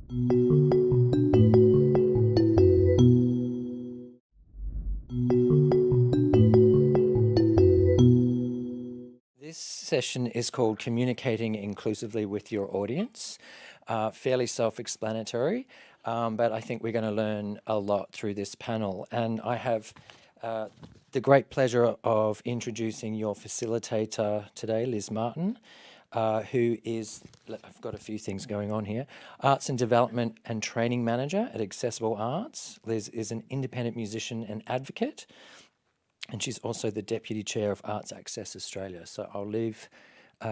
This session is called Communicating Inclusively with Your Audience. Fairly self-explanatory, but I think we're going to learn a lot through this panel. And I have the great pleasure of introducing your facilitator today, Liz Martin, who is, I've got a few things going on here, Arts and Development and Training Manager at Accessible Arts. Liz is an independent musician and advocate, and she's also the Deputy Chair of Arts Access Australia. So I'll leave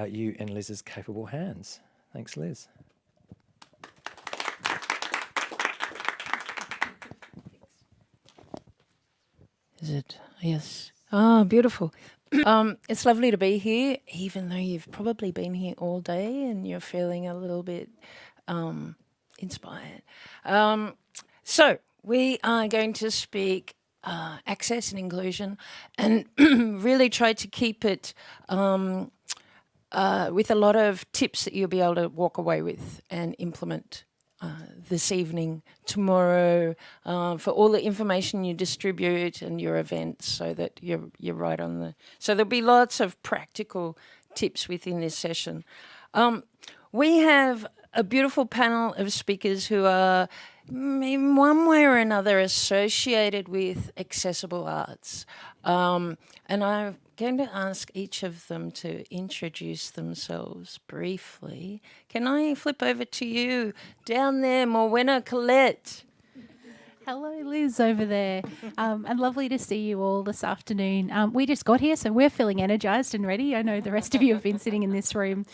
you in Liz's capable hands. Thanks, Liz. Is it? Yes. Ah, beautiful. It's lovely to be here, even though you've probably been here all day and you're feeling a little bit inspired. So we are going to speak access and inclusion, and really try to keep it with a lot of tips that you'll be able to walk away with and implement this evening, tomorrow, for all the information you distribute and your events, so that you're right on the. So there'll be lots of practical tips within this session. We have a beautiful panel of speakers who are in one way or another associated with accessible arts. And I'm going to ask each of them to introduce themselves briefly. Can I flip over to you down there, Morwenna, Collett? Hello, Liz, over there. And lovely to see you all this afternoon. We just got here, so we're feeling energised and ready. I know the rest of you have been sitting in this room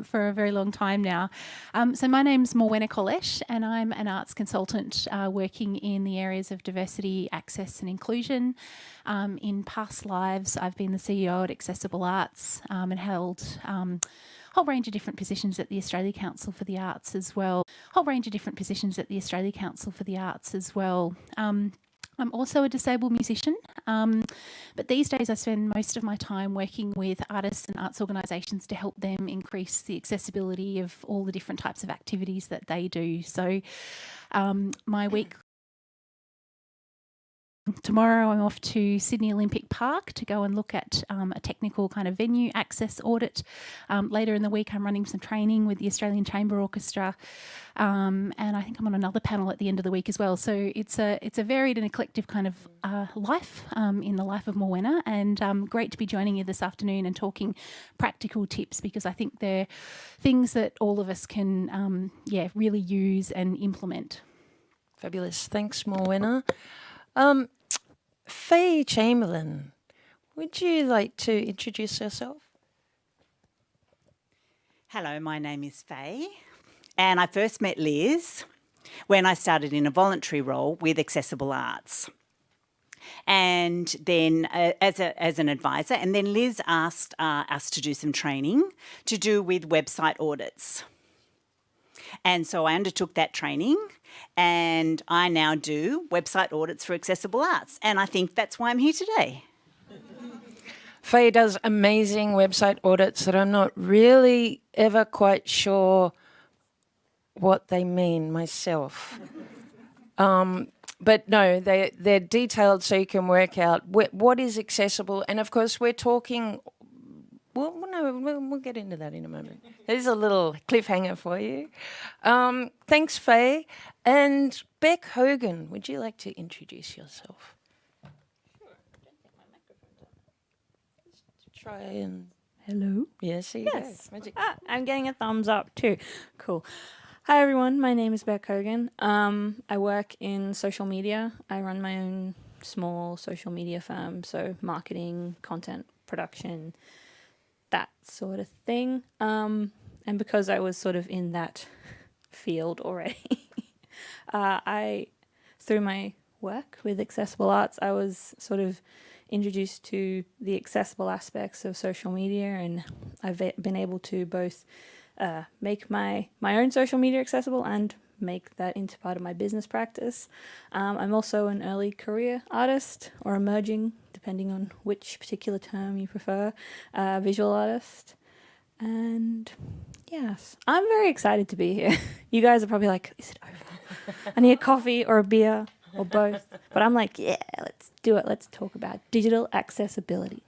for a very long time now. So my name's Morwenna Collett, and I'm an arts consultant working in the areas of diversity, access and inclusion. In past lives, I've been the CEO at Accessible Arts and held whole range of different positions at the Australia Council for the Arts as well. I'm also a disabled musician, but these days I spend most of my time working with artists and arts organisations to help them increase the accessibility of all the different types of activities that they do. So my week tomorrow I'm off to Sydney Olympic Park to go and look at a technical kind of venue access audit. Later in the week I'm running some training with the Australian Chamber Orchestra, and I think I'm on another panel at the end of the week as well. So it's a varied and eclectic kind of life in the life of Morwenna, and great to be joining you this afternoon and talking practical tips, because I think they're things that all of us can really use and implement. Fabulous. Thanks, Morwenna. Faye Chamberlain, would you like to introduce yourself? Hello, my name is Faye, and I first met Liz when I started in a voluntary role with Accessible Arts, and then as an advisor, and then Liz asked us to do some training to do with website audits. And so I undertook that training, and I now do website audits for Accessible Arts, and I think that's why I'm here today. Faye does amazing website audits that I'm not really ever quite sure what they mean myself. But no, they're detailed so you can work out what is accessible. And of course, we're talking. We'll get into that in a moment. There's a little cliffhanger for you. Thanks, Faye. And Beck Hogan, would you like to introduce yourself? Sure. Don't think my microphone's on. Just try and... Hello? Yes, Yes. I'm getting a thumbs up too. Cool. Hi, everyone. My name is Beck Hogan. I work in social media. I run my own small social media firm, so marketing, content production, that sort of thing. And because I was sort of in that field already, through my work with Accessible Arts, I was sort of introduced to the accessible aspects of social media, and I've been able to both make my own social media accessible and make that into part of my business practice. I'm also an early career artist, or emerging, depending on which particular term you prefer, visual artist. And yes, I'm very excited to be here. You guys are probably like, is it over? I need a coffee or a beer or both. But I'm like, yeah, let's do it. Let's talk about digital accessibility.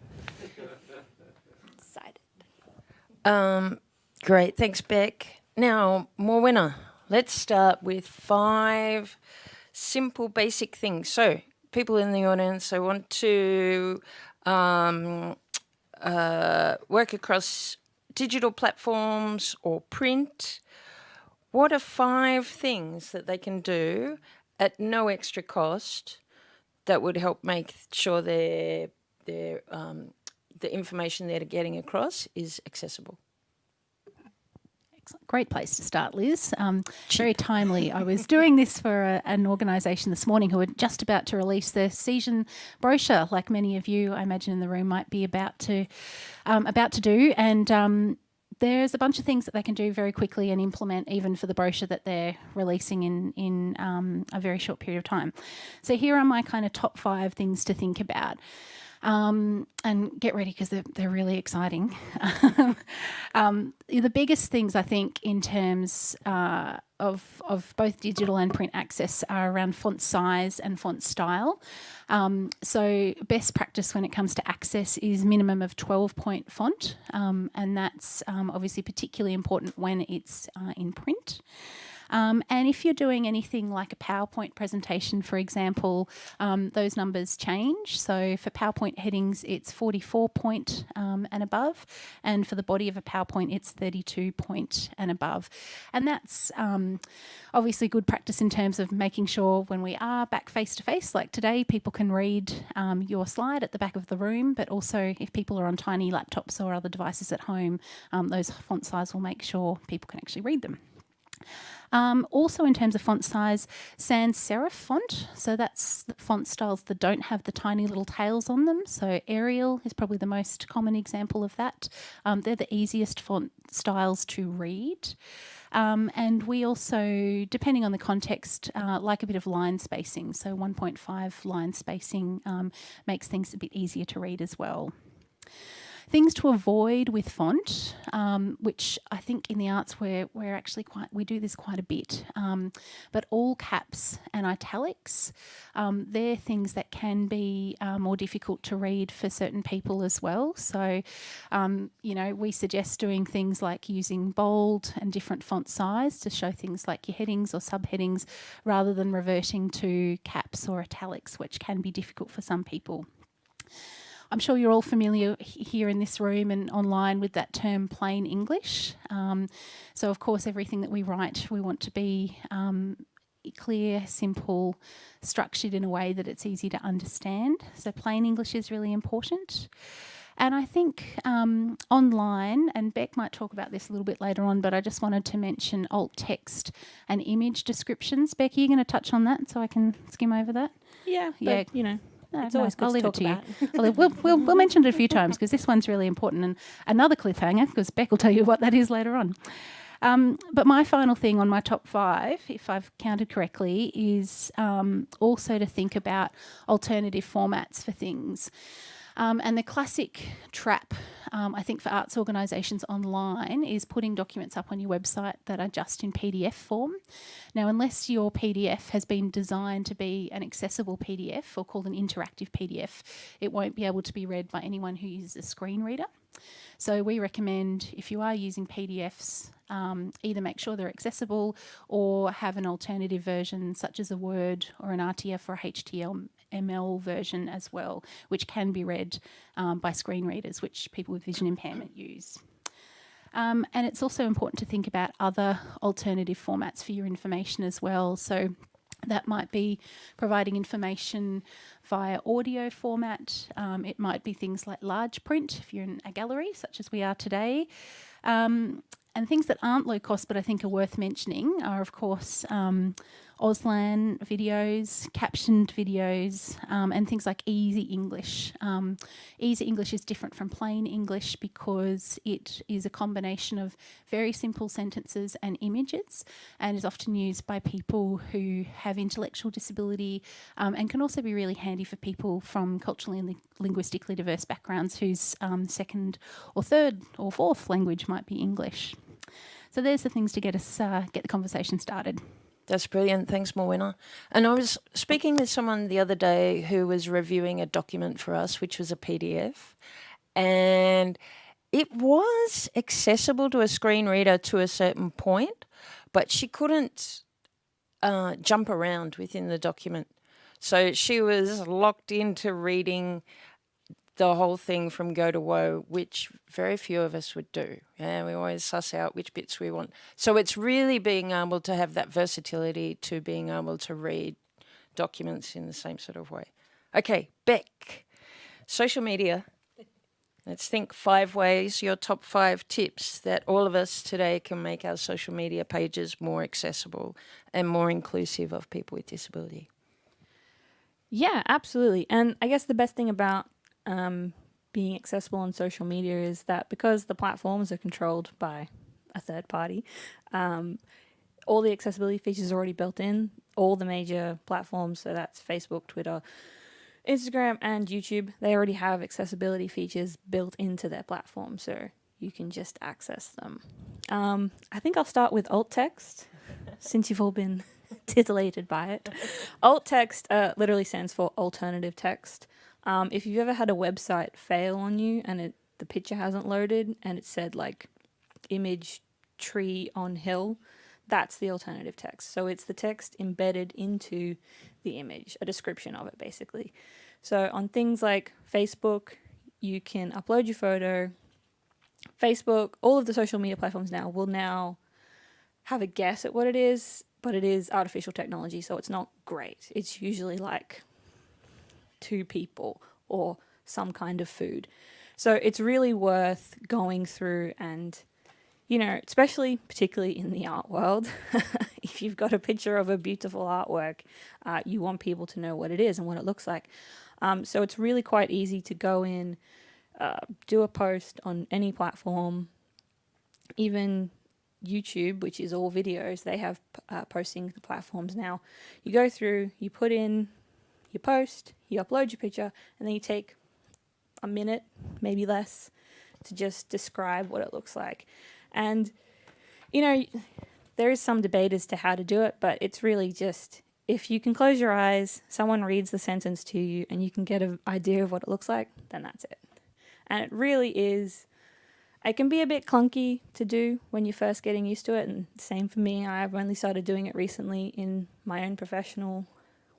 Excited. Great, thanks, Beck. Now, Morwenna, let's start with 5 simple, basic things. So, people in the audience, I want to work across digital platforms or print. What are 5 things that they can do at no extra cost that would help make sure the information they're getting across is accessible? Excellent. Great place to start, Liz. Very timely. I was doing this for an organisation this morning who are just about to release their season brochure, like many of you, I imagine, in the room might be about to do. And there's a bunch of things that they can do very quickly and implement even for the brochure that they're releasing in a very short period of time. So here are my kind of top 5 things to think about. And get ready because they're really exciting. The biggest things I think in terms of both digital and print access are around font size and font style. So best practice when it comes to access is minimum of 12-point font, and that's obviously particularly important when it's in print. And if you're doing anything like a PowerPoint presentation, for example, those numbers change. So for PowerPoint headings, it's 44-point and above. And for the body of a PowerPoint, it's 32-point and above. And that's obviously good practice in terms of making sure when we are back face-to-face, like today, people can read your slide at the back of the room. But also if people are on tiny laptops or other devices at home, those font size will make sure people can actually read them. Also in terms of font size, sans serif font, so that's the font styles that don't have the tiny little tails on them. So Arial is probably the most common example of that. They're the easiest font styles to read. And we also, depending on the context, like a bit of line spacing. So 1.5 line spacing makes things a bit easier to read as well. Things to avoid with font, which I think in the arts we're actually we do this quite a bit, but all caps and italics, they're things that can be more difficult to read for certain people as well. So, we suggest doing things like using bold and different font size to show things like your headings or subheadings rather than reverting to caps or italics, which can be difficult for some people. I'm sure you're all familiar here in this room and online with that term plain English. So, of course, everything that we write, we want to be clear, simple, structured in a way that it's easy to understand. So plain English is really important. And I think online, and Beck might talk about this a little bit later on, but I just wanted to mention alt text and image descriptions. Beck, are you going to touch on that so I can skim over that? Yeah, Yeah. but, it's always good I'll to leave talk it to about. you. We'll mention it a few times because this one's really important. And another cliffhanger, because Beck will tell you what that is later on. But my final thing on my top 5, if I've counted correctly, is also to think about alternative formats for things. And the classic trap, I think, for arts organisations online is putting documents up on your website that are just in PDF form. Now, unless your PDF has been designed to be an accessible PDF or called an interactive PDF, it won't be able to be read by anyone who uses a screen reader. So we recommend, if you are using PDFs, either make sure they're accessible or have an alternative version such as a Word or an RTF or HTML version as well, which can be read by screen readers, which people with vision impairment use. And it's also important to think about other alternative formats for your information as well. So that might be providing information via audio format. It might be things like large print if you're in a gallery, such as we are today. And things that aren't low cost but I think are worth mentioning are, of course, Auslan videos, captioned videos, and things like easy English. Easy English is different from plain English because it is a combination of very simple sentences and images, and is often used by people who have intellectual disability, and can also be really handy for people from culturally and linguistically diverse backgrounds whose second or third or fourth language might be English. So there's the things to get us get the conversation started. That's brilliant. Thanks, Morwenna. And I was speaking with someone the other day who was reviewing a document for us, which was a PDF, and it was accessible to a screen reader to a certain point, but she couldn't jump around within the document. So she was locked into reading the whole thing from go to woe, which very few of us would do. Yeah, we always suss out which bits we want. So it's really being able to have that versatility to being able to read documents in the same sort of way. Okay, Beck, social media. Let's think 5 ways, your top 5 tips that all of us today can make our social media pages more accessible and more inclusive of people with disability. Yeah, absolutely. And I guess the best thing about being accessible on social media is that because the platforms are controlled by a third party, all the accessibility features are already built in. All the major platforms, so that's Facebook, Twitter, Instagram, and YouTube, they already have accessibility features built into their platform, so you can just access them. I think I'll start with alt text, since you've all been titillated by it. Alt text literally stands for alternative text. If you've ever had a website fail on you and the picture hasn't loaded and it said like image tree on hill, that's the alternative text. So it's the text embedded into the image, a description of it basically. So on things like Facebook, you can upload your photo. Facebook, all of the social media platforms now will now have a guess at what it is, but it is artificial technology, so it's not great. It's usually like 2 people or some kind of food. So it's really worth going through and, you know, particularly in the art world, if you've got a picture of a beautiful artwork, you want people to know what it is and what it looks like. So it's really quite easy to go in, do a post on any platform, even YouTube, which is all videos. They have posting platforms now. You go through, you put in your post, you upload your picture, and then you take a minute, maybe less, to just describe what it looks like. And, you know, there is some debate as to how to do it, but it's really just, if you can close your eyes, someone reads the sentence to you, and you can get an idea of what it looks like, then that's it. And it really is, it can be a bit clunky to do when you're first getting used to it, and same for me. I've only started doing it recently in my own professional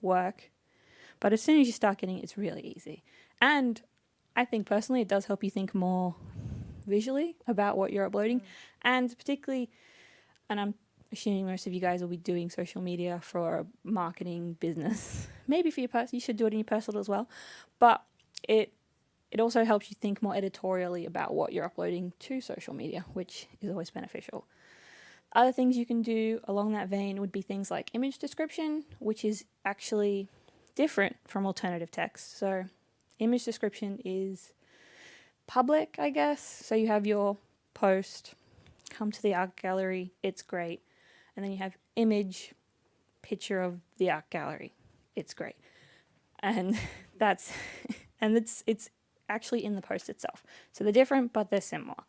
work. But as soon as you start getting it, it's really easy. And I think personally it does help you think more visually about what you're uploading. And particularly, and I'm assuming most of you guys will be doing social media for a marketing business. Maybe for your you should do it in your personal as well. But it also helps you think more editorially about what you're uploading to social media, which is always beneficial. Other things you can do along that vein would be things like image description, which is actually different from alternative text. So image description is public, I guess. So you have your post, come to the art gallery, it's great. And then you have image, picture of the art gallery, it's great. And it's actually in the post itself. So they're different, but they're similar.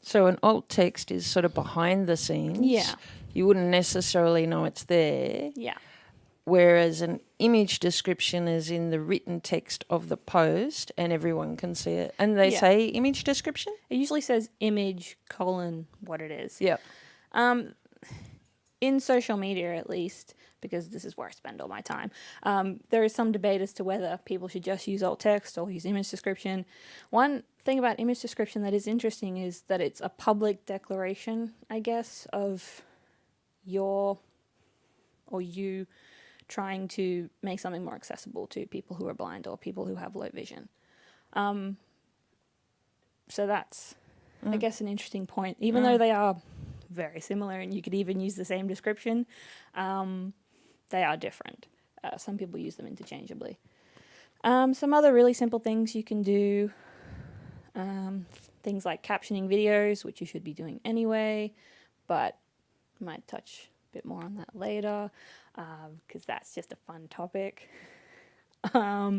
So an alt text is sort of behind the scenes. Yeah. You wouldn't necessarily know it's there. Yeah. Whereas an image description is in the written text of the post and everyone can see it. And they say image description? It usually says image : what it is. Yeah. In social media, at least, because this is where I spend all my time, there is some debate as to whether people should just use alt text or use image description. One thing about image description that is interesting is that it's a public declaration, I guess, of you trying to make something more accessible to people who are blind or people who have low vision. So that's, I guess, an interesting point. Even though they are very similar, and you could even use the same description. They are different. Some people use them interchangeably. Some other really simple things you can do, things like captioning videos, which you should be doing anyway, but might touch a bit more on that later, because that's just a fun topic. Let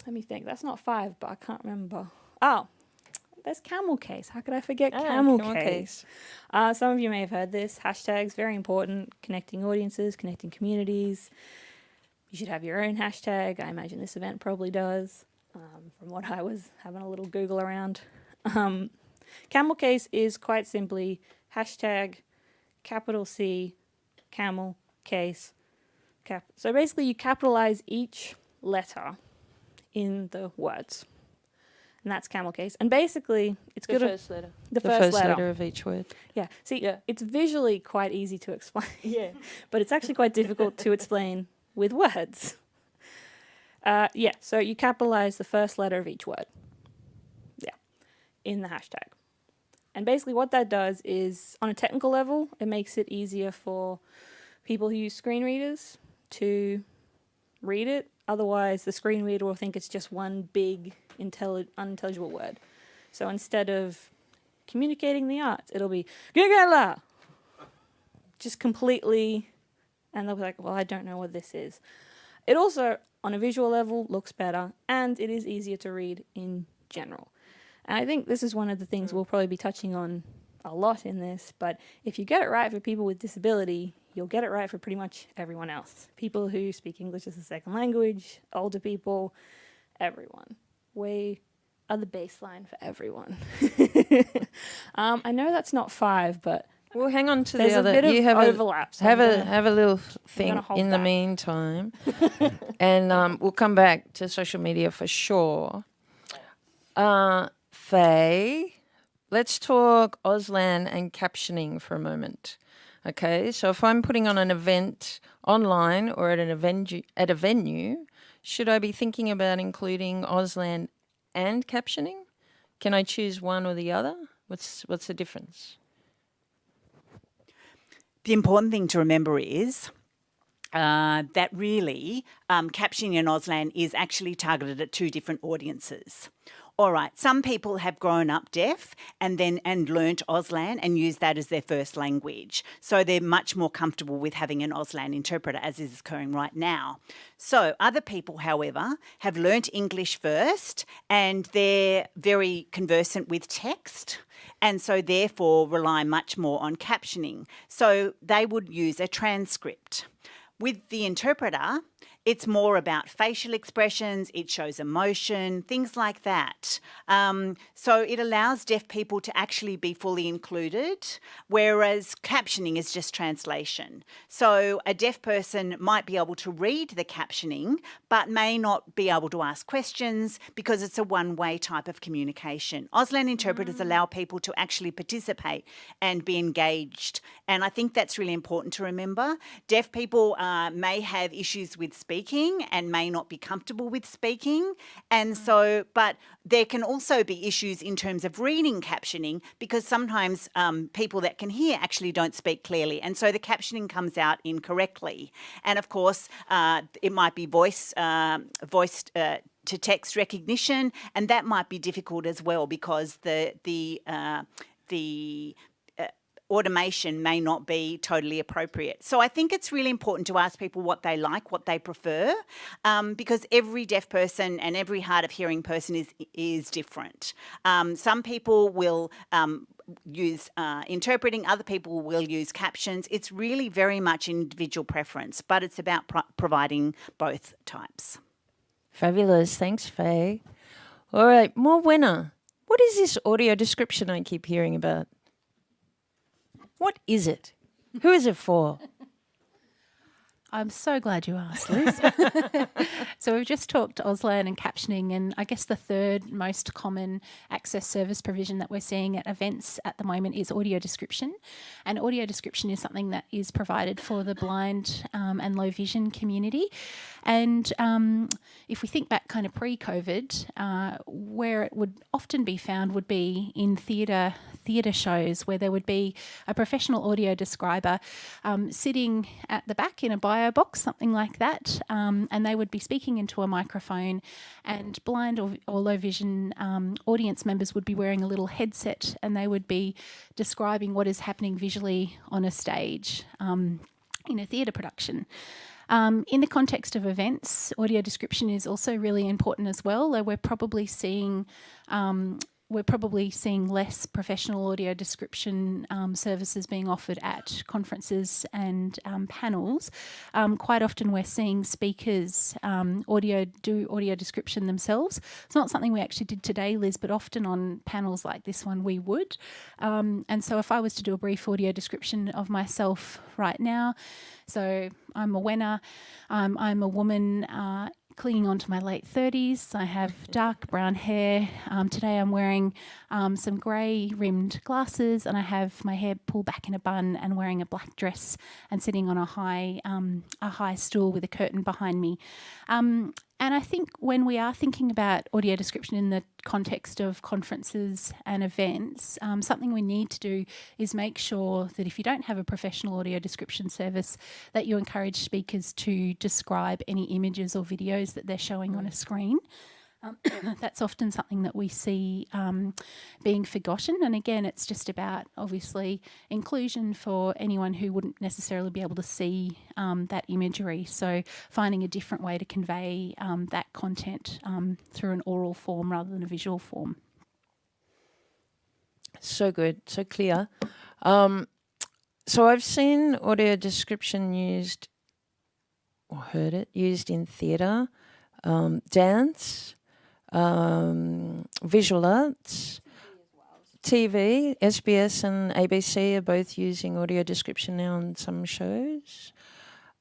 me think. That's not 5, but I can't remember. Oh, there's camel case. How could I forget camel case? Some of you may have heard this. Hashtags, very important. Connecting audiences, connecting communities. You should have your own hashtag. I imagine this event probably does, from what I was having a little Google around. Camel case is quite simply hashtag capital C, camel case. So basically you capitalize each letter in the words. And that's camel case. And basically, it's The good. first letter. The The first first letter. letter of each word. Yeah. See, Yeah. it's visually quite easy to explain. Yeah. But it's actually quite difficult to explain with words. So you capitalize the first letter of each word. Yeah. In the hashtag. And basically what that does is, on a technical level, it makes it easier for people who use screen readers to read it. Otherwise, the screen reader will think it's just one big, unintelligible word. So instead of communicating the arts, it'll be Gigala! Just completely, and they'll be like, well, I don't know what this is. It also, on a visual level, looks better, and it is easier to read in general. And I think this is one of the things we'll probably be touching on a lot in this, but if you get it right for people with disability, you'll get it right for pretty much everyone else. People who speak English as a second language, older people, everyone. We are the baseline for everyone. I know that's not 5, but Well, hang on to there's the a other. bit of you have overlap. So have I'm a have a little thing gonna hold in the back. meantime, and we'll come back to social media for sure. Faye, let's talk Auslan and captioning for a moment. Okay, so if I'm putting on an event online or at a venue, should I be thinking about including Auslan and captioning? Can I choose one or the other? What's the difference? The important thing to remember is that really captioning in Auslan is actually targeted at 2 different audiences. All right, some people have grown up deaf and learnt Auslan and use that as their first language. So they're much more comfortable with having an Auslan interpreter, as is occurring right now. So other people, however, have learnt English first and they're very conversant with text, and so therefore rely much more on captioning. So they would use a transcript. With the interpreter, it's more about facial expressions, it shows emotion, things like that. So it allows deaf people to actually be fully included, whereas captioning is just translation. So a deaf person might be able to read the captioning, but may not be able to ask questions because it's a one-way type of communication. Auslan interpreters allow people to actually participate and be engaged. And I think that's really important to remember. Deaf people may have issues with speaking and may not be comfortable with speaking. And so, but there can also be issues in terms of reading captioning because sometimes people that can hear actually don't speak clearly. And so the captioning comes out incorrectly. And of course, it might be voice to text recognition, and that might be difficult as well because the automation may not be totally appropriate. So I think it's really important to ask people what they like, what they prefer, because every deaf person and every hard of hearing person is different. Some people will use interpreting, other people will use captions. It's really very much individual preference, but it's about providing both types. Fabulous. Thanks, Faye. All right, Morwenna, what is this audio description I keep hearing about? What is it? Who is it for? I'm so glad you asked, Liz. So we've just talked Auslan and captioning, and I guess the third most common access service provision that we're seeing at events at the moment is audio description. And audio description is something that is provided for the blind and low vision community. And if we think back kind of pre-COVID, where it would often be found would be in theatre theatre shows where there would be a professional audio describer sitting at the back in a bio box, something like that, and they would be speaking into a microphone, and blind or low vision audience members would be wearing a little headset, and they would be describing what is happening visually on a stage in a theatre production. In the context of events, audio description is also really important as well. We're probably seeing less professional audio description services being offered at conferences and panels. Quite often we're seeing speakers do audio description themselves. It's not something we actually did today, Liz, but often on panels like this one we would. And so if I was to do a brief audio description of myself right now, so I'm Morwenna, I'm a woman clinging on to my late 30s. I have dark brown hair. Today I'm wearing some grey rimmed glasses, and I have my hair pulled back in a bun and wearing a black dress and sitting on a high stool with a curtain behind me. And I think when we are thinking about audio description in the context of conferences and events, something we need to do is make sure that if you don't have a professional audio description service, that you encourage speakers to describe any images or videos that they're showing on a screen. That's often something that we see being forgotten. And again, it's just about, obviously, inclusion for anyone who wouldn't necessarily be able to see that imagery. So finding a different way to convey that content through an oral form rather than a visual form. So good, so clear. So I've seen audio description used, or heard it, used in theatre, dance, visual arts, TV, SBS and ABC are both using audio description now on some shows.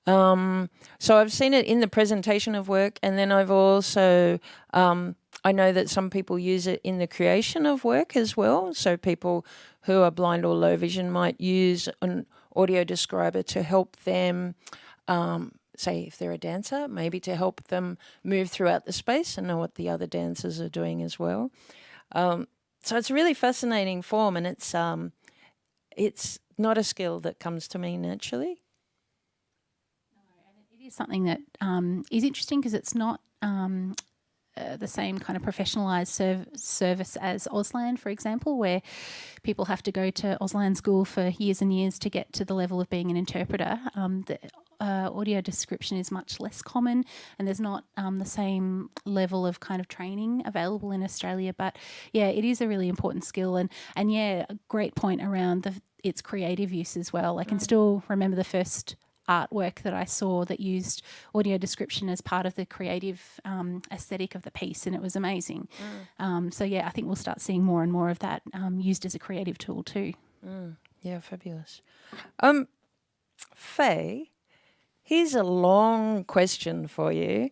So I've seen it in the presentation of work, and then I've also, I know that some people use it in the creation of work as well. So people who are blind or low vision might use an audio describer to help them, say if they're a dancer, maybe to help them move throughout the space and know what the other dancers are doing as well. So it's a really fascinating form, and it's not a skill that comes to me naturally. It is something that is interesting because it's not the same kind of professionalised service as Auslan, for example, where people have to go to Auslan school for years and years to get to the level of being an interpreter. The audio description is much less common, and there's not the same level of kind of training available in Australia. But yeah, it is a really important skill, and yeah, a great point around its creative use as well. I can still remember the first artwork that I saw that used audio description as part of the creative aesthetic of the piece, and it was amazing. So yeah, I think we'll start seeing more and more of that used as a creative tool too. Yeah, fabulous. Faye, here's a long question for you.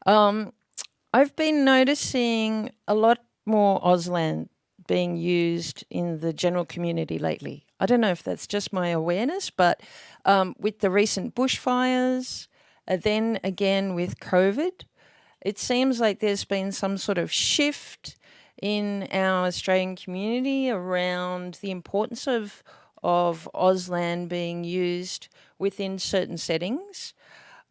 I've been noticing a lot more Auslan being used in the general community lately. I don't know if that's just my awareness, but with the recent bushfires, then again with COVID, it seems like there's been some sort of shift in our Australian community around the importance of Auslan being used within certain settings.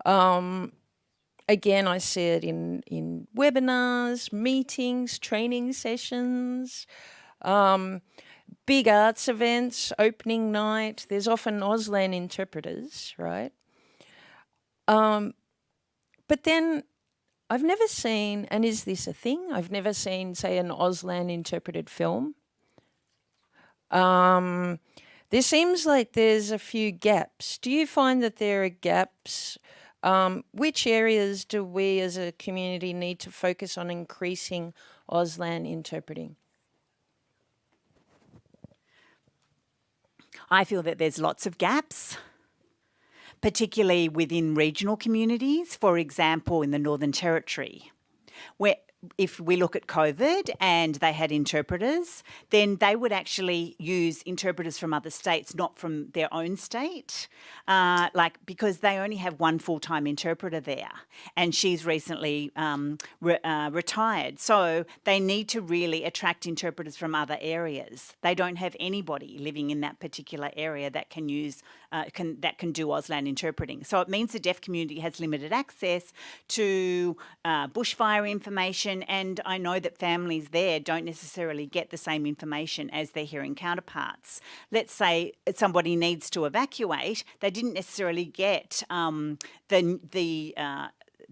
Again, I see it in webinars, meetings, training sessions, big arts events, opening night. There's often Auslan interpreters, right? But then I've never seen, and is this a thing? I've never seen, say, an Auslan interpreted film. There seems like there's a few gaps. Do you find that there are gaps? Which areas do we as a community need to focus on increasing Auslan interpreting? I feel that there's lots of gaps, particularly within regional communities. For example, in the Northern Territory, where if we look at COVID and they had interpreters, then they would actually use interpreters from other states, not from their own state, because they only have one full-time interpreter there, and she's recently retired. So they need to really attract interpreters from other areas. They don't have anybody living in that particular area that can use that can do Auslan interpreting. So it means the deaf community has limited access to bushfire information, and I know that families there don't necessarily get the same information as their hearing counterparts. Let's say somebody needs to evacuate, they didn't necessarily get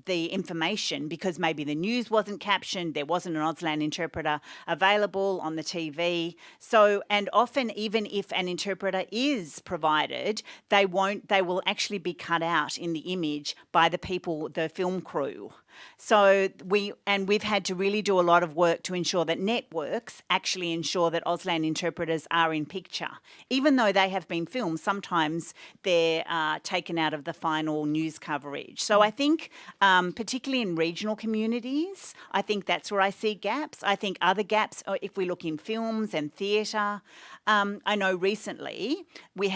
the information because maybe the news wasn't captioned, there wasn't an Auslan interpreter available on the TV. So, and often even if an interpreter is provided, they will actually be cut out in the image by the people, the film crew. So we've had to really do a lot of work to ensure that networks actually ensure that Auslan interpreters are in picture. Even though they have been filmed, sometimes they're taken out of the final news coverage. So I think particularly in regional communities, I think that's where I see gaps. I think other gaps, if we look in films and theatre, I know recently we've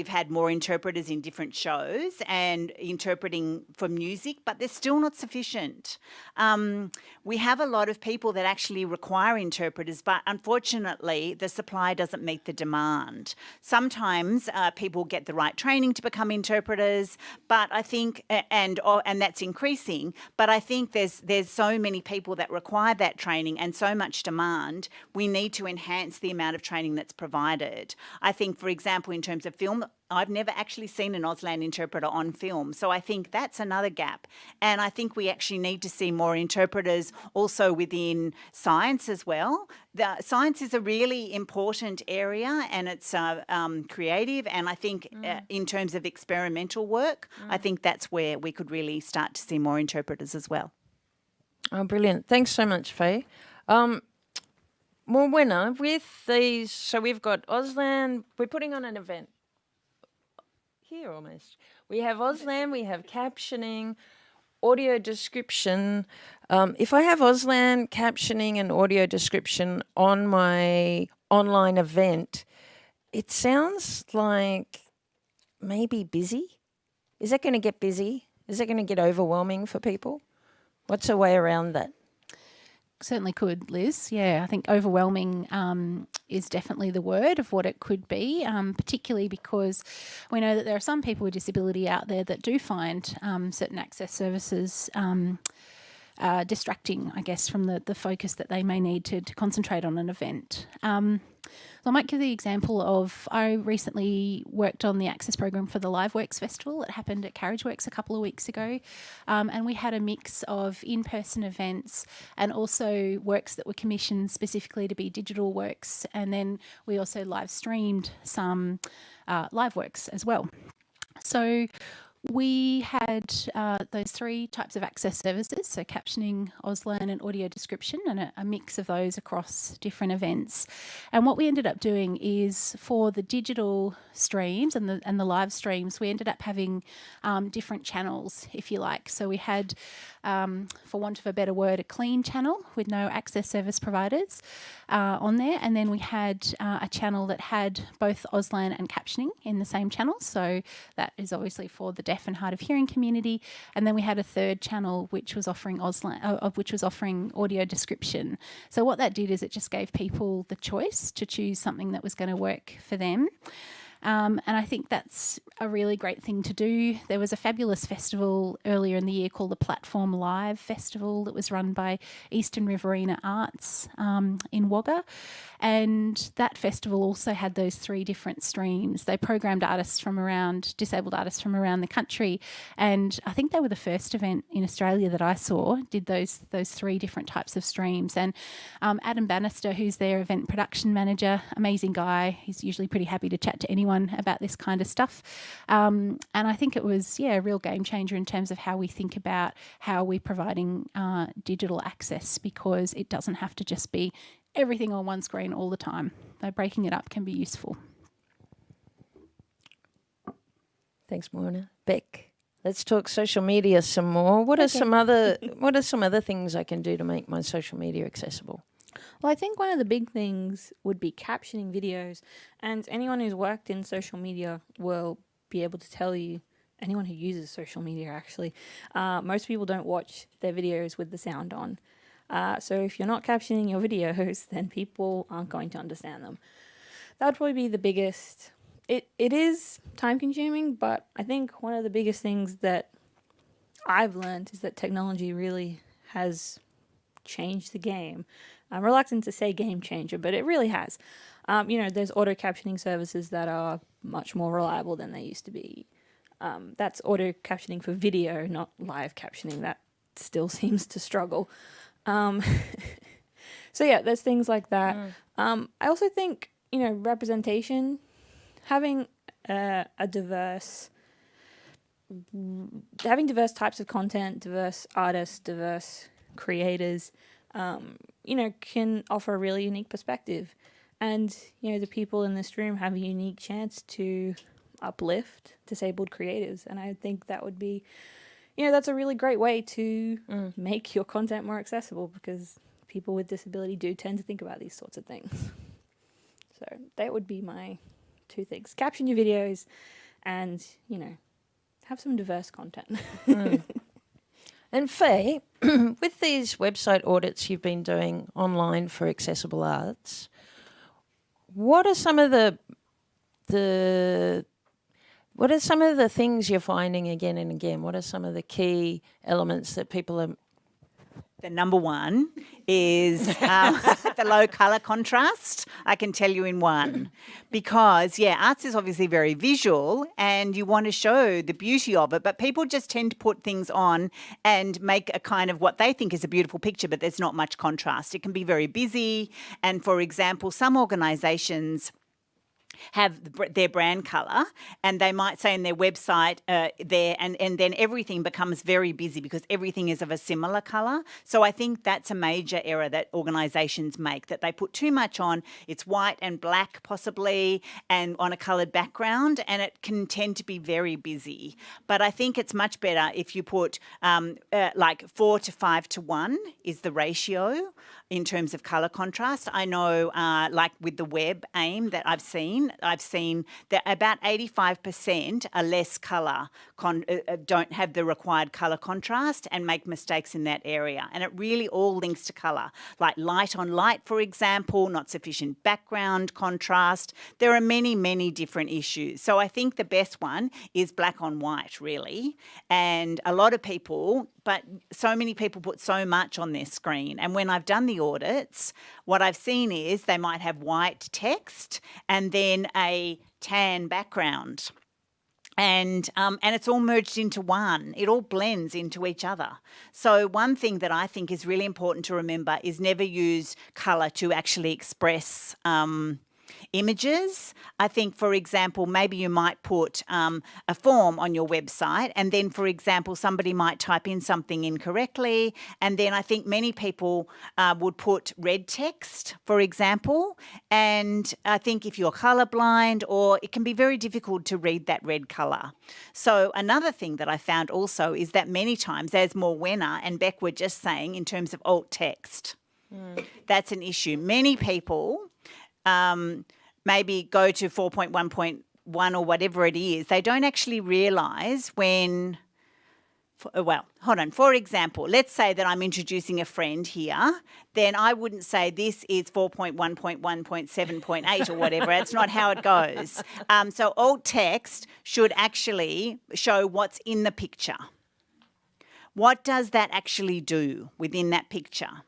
had more interpreters in different shows and interpreting for music, but they're still not sufficient. We have a lot of people that actually require interpreters, but unfortunately the supply doesn't meet the demand. Sometimes people get the right training to become interpreters, but I think, and that's increasing, but I think there's so many people that require that training and so much demand, we need to enhance the amount of training that's provided. I think, for example, in terms of film, I've never actually seen an Auslan interpreter on film. So I think that's another gap. And I think we actually need to see more interpreters also within science as well. Science is a really important area, and it's creative. And I think in terms of experimental work, I think that's where we could really start to see more interpreters as well. Oh, brilliant. Thanks so much, Faye. Morwenna, with these, so we've got Auslan, we're putting on an event. Here almost. We have Auslan, we have captioning, audio description. If I have Auslan, captioning and audio description on my online event, it sounds like maybe busy. Is that going to get busy? Is that going to get overwhelming for people? What's a way around that? Certainly could, Liz. Yeah, I think overwhelming is definitely the word of what it could be, particularly because we know that there are some people with disability out there that do find certain access services distracting, I guess, from the focus that they may need to concentrate on an event. So I might give the example of, I recently worked on the access program for the LiveWorks Festival. It happened at Carriageworks a couple of weeks ago, and we had a mix of in-person events and also works that were commissioned specifically to be digital works, and then we also live streamed some live works as well. So we had those three types of access services, so captioning, Auslan and audio description, and a mix of those across different events. And what we ended up doing is for the digital streams and the live streams, we ended up having different channels, if you like. So we had, for want of a better word, a clean channel with no access service providers on there. And then we had a channel that had both Auslan and captioning in the same channel. So that is obviously for the deaf and hard of hearing community. And then we had a third channel which was offering which was offering audio description. So what that did is it just gave people the choice to choose something that was going to work for them. And I think that's a really great thing to do. There was a fabulous festival earlier in the year called the Platform Live Festival that was run by Eastern Riverina Arts in Wagga. And that festival also had those three different streams. They programmed disabled artists from around the country. And I think they were the first event in Australia that I saw did those three different types of streams. And Adam Bannister, who's their event production manager, amazing guy. He's usually pretty happy to chat to anyone about this kind of stuff. And I think it was, a real game changer in terms of how we think about how we're providing digital access, because it doesn't have to just be everything on one screen all the time. So breaking it up can be useful. Thanks, Morwenna. Beck? let's talk social media some more. What are some other things I can do to make my social media accessible? Well, I think one of the big things would be captioning videos, and anyone who's worked in social media will be able to tell you, anyone who uses social media actually, most people don't watch their videos with the sound on. So if you're not captioning your videos, then people aren't going to understand them. That would probably be the biggest. It is time consuming, but I think one of the biggest things that I've learned is that technology really has changed the game. I'm reluctant to say game changer, but it really has. There's auto captioning services that are much more reliable than they used to be. That's auto captioning for video, not live captioning. That still seems to struggle. So yeah, there's things like that. I also think, representation, having diverse types of content, diverse artists, diverse creators, can offer a really unique perspective. And, the people in this room have a unique chance to uplift disabled creators. And I think that would be, that's a really great way to make your content more accessible, because people with disability do tend to think about these sorts of things. So that would be my 2 things. Caption your videos and, have some diverse content. And Faye, with these website audits you've been doing online for accessible arts, what are some of the things you're finding again and again? What are some of the key elements that people are? The number one is the low colour contrast. I can tell you in one. Because, arts is obviously very visual and you want to show the beauty of it, but people just tend to put things on and make a kind of what they think is a beautiful picture, but there's not much contrast. It can be very busy. And, for example, some organisations have their brand colour, and they might say in their website there, and then everything becomes very busy because everything is of a similar colour. So I think that's a major error that organisations make, that they put too much on. It's white and black possibly, and on a coloured background, and it can tend to be very busy. But I think it's much better if you put like 4 to 5 to 1 is the ratio in terms of colour contrast. I know like with the web AIM that I've seen that about 85% are less colour, don't have the required colour contrast and make mistakes in that area. And it really all links to colour, like light on light, for example, not sufficient background contrast. There are many, many different issues. So I think the best one is black on white, really. And a lot of people, but so many people put so much on their screen. And when I've done the audits, what I've seen is they might have white text and then a tan background. And it's all merged into one. It all blends into each other. So one thing that I think is really important to remember is never use colour to actually express images. I think, for example, maybe you might put a form on your website, and then, for example, somebody might type in something incorrectly, and then I think many people would put red text, for example, and I think if you're colourblind, or it can be very difficult to read that red colour. So another thing that I found also is that many times, as Morwenna and Beck were just saying, in terms of alt text, that's an issue. Many people maybe go to 4.1.1 or whatever it is. They don't actually realise when, well, hold on. For example, let's say that I'm introducing a friend here. Then I wouldn't say this is 4.1.1.7.8 or whatever. That's not how it goes. So alt text should actually show what's in the picture. What does that actually do within that picture?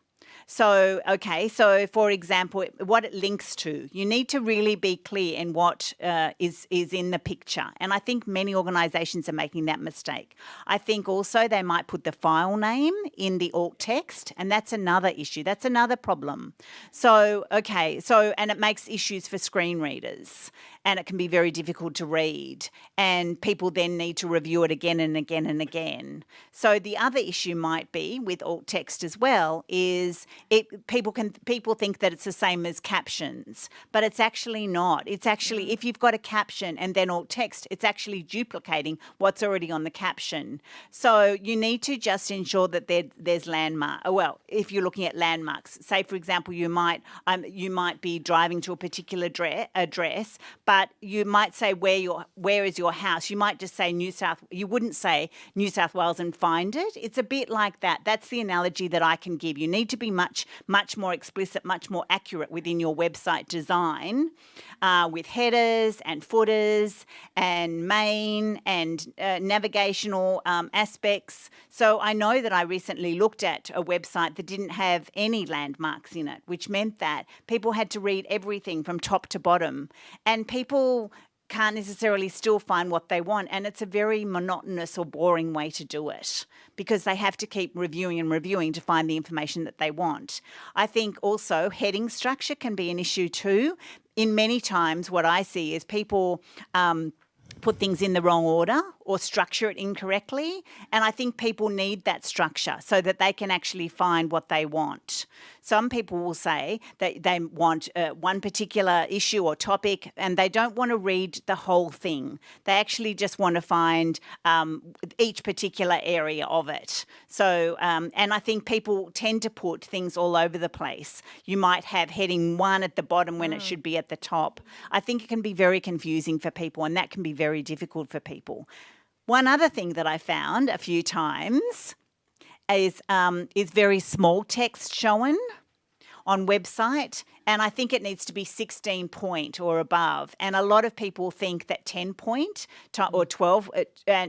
So, okay, so for example, what it links to, you need to really be clear in what is in the picture. And I think many organisations are making that mistake. I think also they might put the file name in the alt text, and that's another issue. That's another problem. So, okay, and it makes issues for screen readers. and it can be very difficult to read, and people then need to review it again and again and again. So the other issue might be with alt text as well is people think that it's the same as captions, but it's actually not. It's actually, if you've got a caption and then alt text, it's actually duplicating what's already on the caption. So you need to just ensure that there's landmark. Well, if you're looking at landmarks, say for example, you might be driving to a particular address, but you might say where is your house. You might just say you wouldn't say New South Wales and find it. It's a bit like that. That's the analogy that I can give. You need to be much more explicit, much more accurate within your website design, with headers and footers and main and navigational aspects. So I know that I recently looked at a website that didn't have any landmarks in it, which meant that people had to read everything from top to bottom, and people can't necessarily still find what they want, and it's a very monotonous or boring way to do it because they have to keep reviewing and reviewing to find the information that they want. I think also heading structure can be an issue too. In many times what I see is people put things in the wrong order or structure it incorrectly, and I think people need that structure so that they can actually find what they want. Some people will say that they want one particular issue or topic and they don't want to read the whole thing. They actually just want to find each particular area of it. So, and I think people tend to put things all over the place. You might have heading 1 at the bottom when it should be at the top. I think it can be very confusing for people, and that can be very difficult for people. One other thing that I found a few times is very small text shown on website, and I think it needs to be 16 point or above. And a lot of people think that 10 point or 12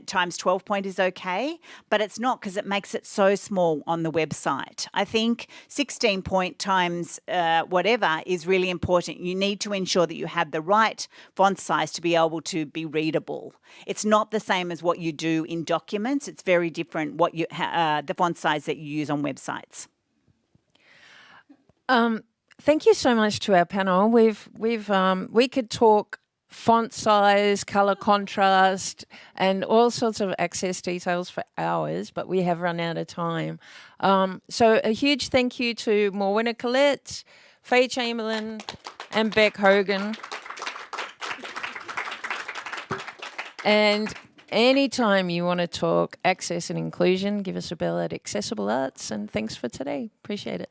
times 12 point is okay, but it's not because it makes it so small on the website. I think 16 point times whatever is really important. You need to ensure that you have the right font size to be able to be readable. It's not the same as what you do in documents. It's very different what you the font size that you use on websites. Thank you so much to our panel. We could talk font size, color contrast, and all sorts of access details for hours, but we have run out of time. So a huge thank you to Morwenna Collett, Faye Chamberlain, and Beck Hogan. And anytime you want to talk access and inclusion, give us a bell at Accessible Arts. And thanks for today. Appreciate it.